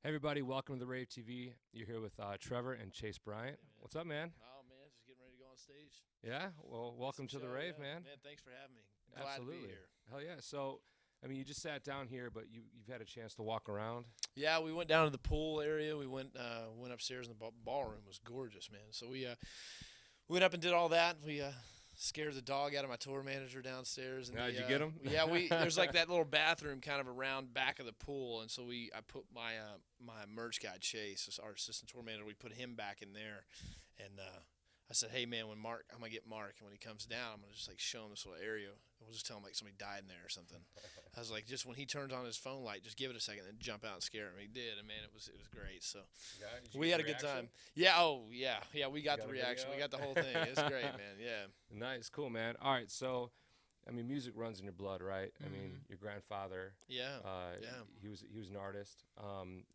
Hey everybody, welcome to the Rave TV. You're here with Trevor and Chase Bryant. Hey, man. What's up, man? Oh man, just getting ready to go on stage. Yeah, well, Play welcome some to the show. Rave, Yeah, man. man. Thanks for having me. Glad to be Absolutely. here. Hell yeah. So, I mean, you just sat down here, but you've had a chance to walk around. Yeah, we went down to the pool area. We went upstairs, and the ballroom was gorgeous, man. So we went up and did all that. We scared the dog out of my tour manager downstairs. And Now, did you get him? Yeah, we there's like that little bathroom kind of around back of the pool, and so I put my merch guy Chase, our assistant tour manager. We put him back in there, and I said, hey man, I'm gonna get Mark, and when he comes down, I'm gonna just like show him this little area. And we'll just tell him like somebody died in there or something. I was like, just when he turns on his phone light, just give it a second and jump out and scare him. He did, and man, it was great. So Yeah, did you we get had the a good reaction? time. Yeah. Oh yeah. We got got the a reaction. video? We got the whole thing. It's great, man. Yeah. Nice, cool, man. All right, so, I mean, music runs in your blood, right? I mean, Mhm. your grandfather, Yeah. uh, Yeah. he was an artist.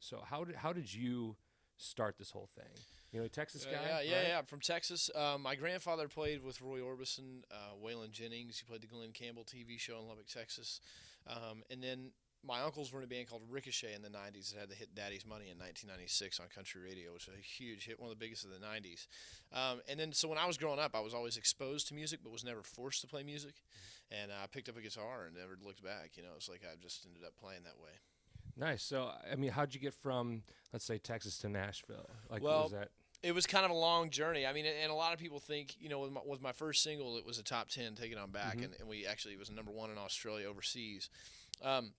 So how did you start this whole thing? You know, Texas guy. Yeah. right? I'm from Texas. My grandfather played with Roy Orbison, Waylon Jennings. He played the Glenn Campbell TV show in Lubbock, Texas. And then my uncles were in a band called Ricochet in the 90s that had the hit Daddy's Money in 1996 on country radio, which was a huge hit, one of the biggest of the 90s. And then, so when I was growing up, I was always exposed to music, but was never forced to play music. And I picked up a guitar and never looked back. You know, it's like I just ended up playing that way. Nice. So, I mean, how'd you get from, let's say, Texas to Nashville? Like, what Well, was that? it was kind of a long journey. I mean, and a lot of people think, you know, with my first single, it was a top 10, Take It On Back, Mhm. and we actually, it was number one in Australia overseas. Um,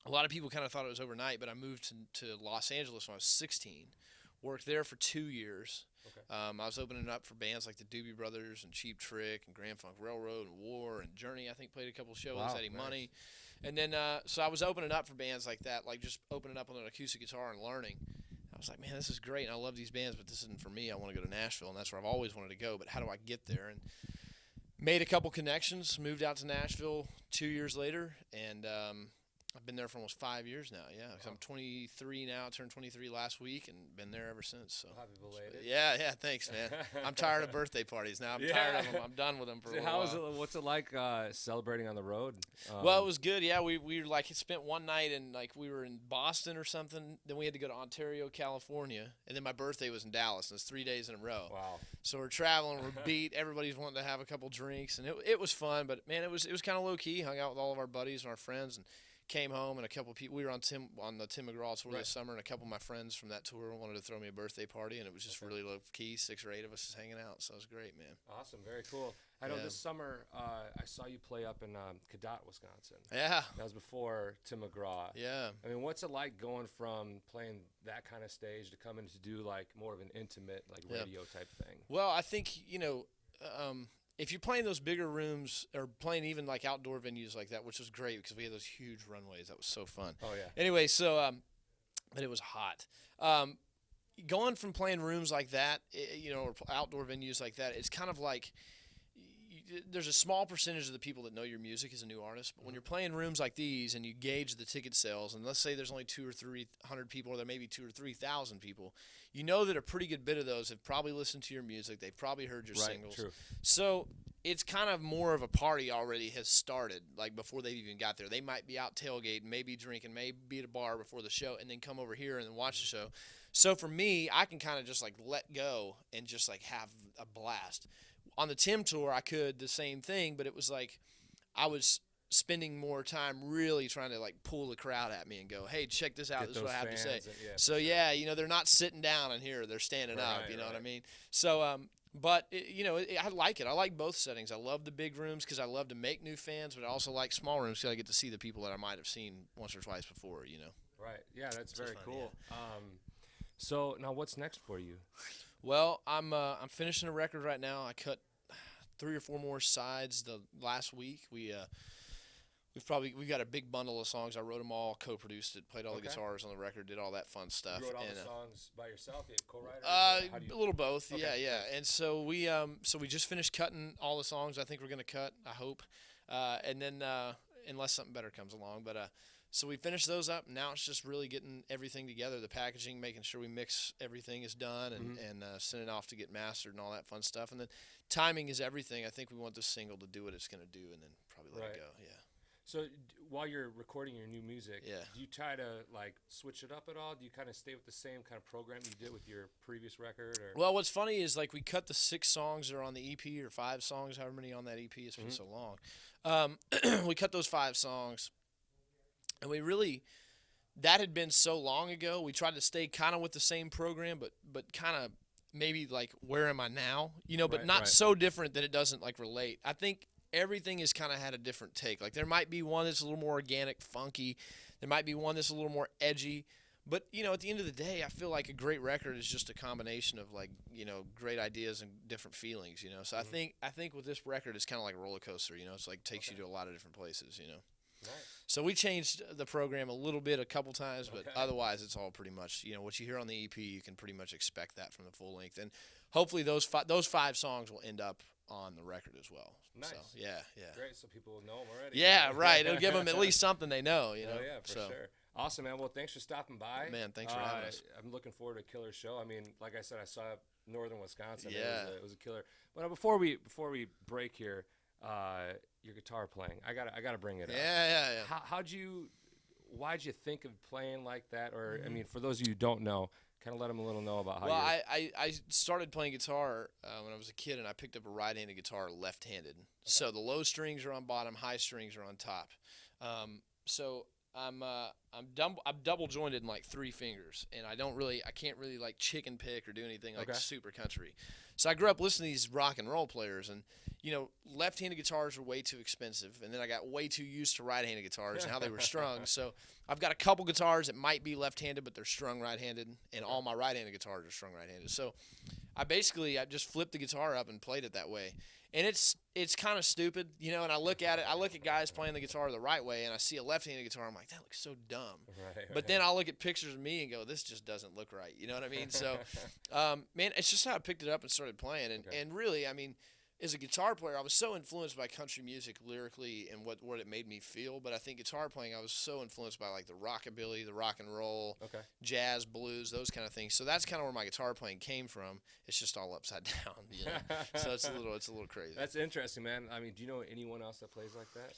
a lot of people kind of thought it was overnight, but I moved to Los Angeles when I was 16, worked there for 2 years. Okay. I was opening up for bands like the Doobie Brothers and Cheap Trick and Grand Funk Railroad and War and Journey. I think played a couple shows, Wow, Eddie nice. Money. And then, so I was opening up for bands like that, like just opening up on an acoustic guitar and learning. I was like, man, this is great, and I love these bands, but this isn't for me. I want to go to Nashville, and that's where I've always wanted to go. But how do I get there? And made a couple connections, moved out to Nashville 2 years later, and I've been there for almost 5 years now. Yeah, 'cause I'm 23 now. Turned 23 last week, and been there ever since. So Happy belated. yeah. Thanks, man. I'm tired of birthday parties now. I'm tired of them. I'm done with them for a So little how while. is it? What's it like celebrating on the road? Well, it was good. Yeah, we like spent one night in like we were in Boston or something. Then we had to go to Ontario, California, and then my birthday was in Dallas. And it's 3 days in a row. Wow. So we're traveling, we're beat. Everybody's wanting to have a couple drinks, and it was fun. But man, it was kind of low key. Hung out with all of our buddies and our friends, and came home. And a couple of people. We were on the Tim McGraw tour Right. this summer, and a couple of my friends from that tour wanted to throw me a birthday party, and it was just Okay. really low key. 6 or 8 of us just hanging out. So it was great, man. Awesome. Very cool. I know Yeah. this summer I saw you play up in Cadott, Wisconsin. Yeah, That was before Tim McGraw. yeah. I mean, what's it like going from playing that kind of stage to coming to do like more of an intimate, like Yeah. radio type thing? Well, I think if you're playing those bigger rooms or playing even like outdoor venues like that, which was great because we had those huge runways, that was so fun. Oh yeah. Anyway, so but it was hot. Going from playing rooms like that, or outdoor venues like that, it's kind of like there's a small percentage of the people that know your music as a new artist. But when you're playing rooms like these and you gauge the ticket sales, and let's say there's only 200 or 300 people, or there may be 2,000 or 3,000 people, you know that a pretty good bit of those have probably listened to your music. They've probably heard your Right. singles. True. So it's kind of more of a party already has started, like before they've even got there. They might be out tailgating, maybe drinking, maybe be at a bar before the show, and then come over here and then watch the show. So for me, I can kind of just like let go and just like have a blast. On the Tim tour, I could the same thing, but it was like I was spending more time really trying to like pull the crowd at me and go, hey, check this out. Get This is what those I have to say. fans and- yeah, So for sure. yeah, they're not sitting down in here; they're standing up. Right, You know what I right. mean? So, but I like it. I like both settings. I love the big rooms because I love to make new fans, but I also like small rooms because I get to see the people that I might have seen once or twice before. Right. Yeah, that's Which is very fun, cool. So now what's next for you? Well, I'm finishing a record right now. I cut 3 or 4 more sides the last week. We've got a big bundle of songs. I wrote them all, co-produced it, played all the Okay. guitars on the record, did all that fun stuff. You wrote all and, the songs by yourself? You co-writer? How do you? a little both, Okay, yeah. nice. And so we just finished cutting all the songs I think we're gonna cut. I hope, and then unless something better comes along, but so we finished those up. Now it's just really getting everything together, the packaging, making sure we mix everything is done, and sending it off to get mastered and all that fun stuff. And then timing is everything. I think we want this single to do what it's gonna do, and then probably let Right. it go. Yeah. So while you're recording your new music, Yeah. do you try to like switch it up at all? Do you kind of stay with the same kind of program you did with your previous record? Or Well, what's funny is like we cut the 6 songs that are on the EP or 5 songs, however many on that EP. It's been so long. We cut those 5 songs, and we really that had been so long ago. We tried to stay kind of with the same program, but kind of maybe like where am I now? But Right, not right. so different that it doesn't like relate. I think everything has kind of had a different take. Like there might be one that's a little more organic, funky. There might be one that's a little more edgy. But at the end of the day, I feel like a great record is just a combination of like great ideas and different feelings. So I think with this record, it's kind of like a roller coaster. It's like takes you to a lot of different places. Nice. So we changed the program a little bit, a couple times, but Okay. otherwise it's all pretty much what you hear on the EP. You can pretty much expect that from the full length, and hopefully those 5 songs will end up on the record as well. Nice. So, yeah. Great, so people will know them already. Yeah, right. It'll give them at least something they know. Oh yeah, for sure. Awesome, man. Well, thanks for stopping by. Man, thanks for having us. I'm looking forward to a killer show. I mean, like I said, I saw Northern Wisconsin. Yeah. It was a killer. But before we break here, your guitar playing, I gotta bring it up. Yeah. Why'd you think of playing like that? Or I mean, for those of you who don't know, kind of let them a little know about how. Well, I started playing guitar when I was a kid, and I picked up a right-handed guitar left-handed. Okay. So the low strings are on bottom, high strings are on top. So I'm double jointed in like 3 fingers, and I can't really like chicken pick or do anything like super country. So I grew up listening to these rock and roll players, and left-handed guitars were way too expensive, and then I got way too used to right-handed guitars and how they were strung. So I've got a couple guitars that might be left-handed, but they're strung right-handed, and all my right-handed guitars are strung right-handed. So I just flipped the guitar up and played it that way. And it's kind of stupid, and I look at guys playing the guitar the right way, and I see a left-handed guitar. I'm like, that looks so dumb. Right. But then I'll look at pictures of me and go, this just doesn't look right. You know what I mean? So, man, it's just how I picked it up and started playing. And really, I mean, as a guitar player, I was so influenced by country music lyrically and what it made me feel. But I think guitar playing, I was so influenced by like the rockabilly, the rock and roll, jazz, blues, those kind of things. So that's kind of where my guitar playing came from. It's just all upside down, So it's a little crazy. That's interesting, man. I mean, do you know anyone else that plays like that?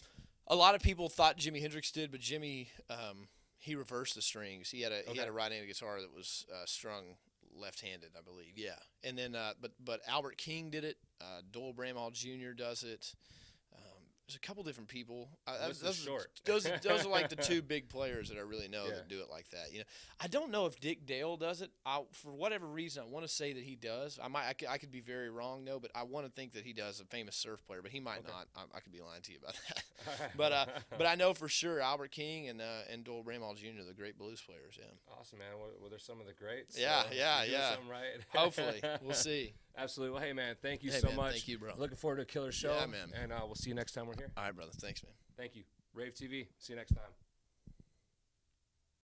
A lot of people thought Jimi Hendrix did, but Jimmy, he reversed the strings. He had a right-handed guitar that was strung left-handed, I believe. Yeah, and then but Albert King did it. Doyle Bramall Jr. does it. There's a couple different people. Those are like the 2 big players that I really know that do it like that. I don't know if Dick Dale does it. For whatever reason, I want to say that he does. I could be very wrong though, but I want to think that he does. A famous surf player, but he might not. I could be lying to you about that. but I know for sure Albert King and Doyle Bramall Jr. the great blues players. Yeah. Awesome, man. Well, they're some of the greats. Yeah. Something right. Hopefully, we'll see. Absolutely. Well, hey, man, thank you so much. Thank you, bro. Looking forward to a killer show. Yeah, man. And we'll see you next time we're here. All right, brother. Thanks, man. Thank you. Rave TV. See you next time.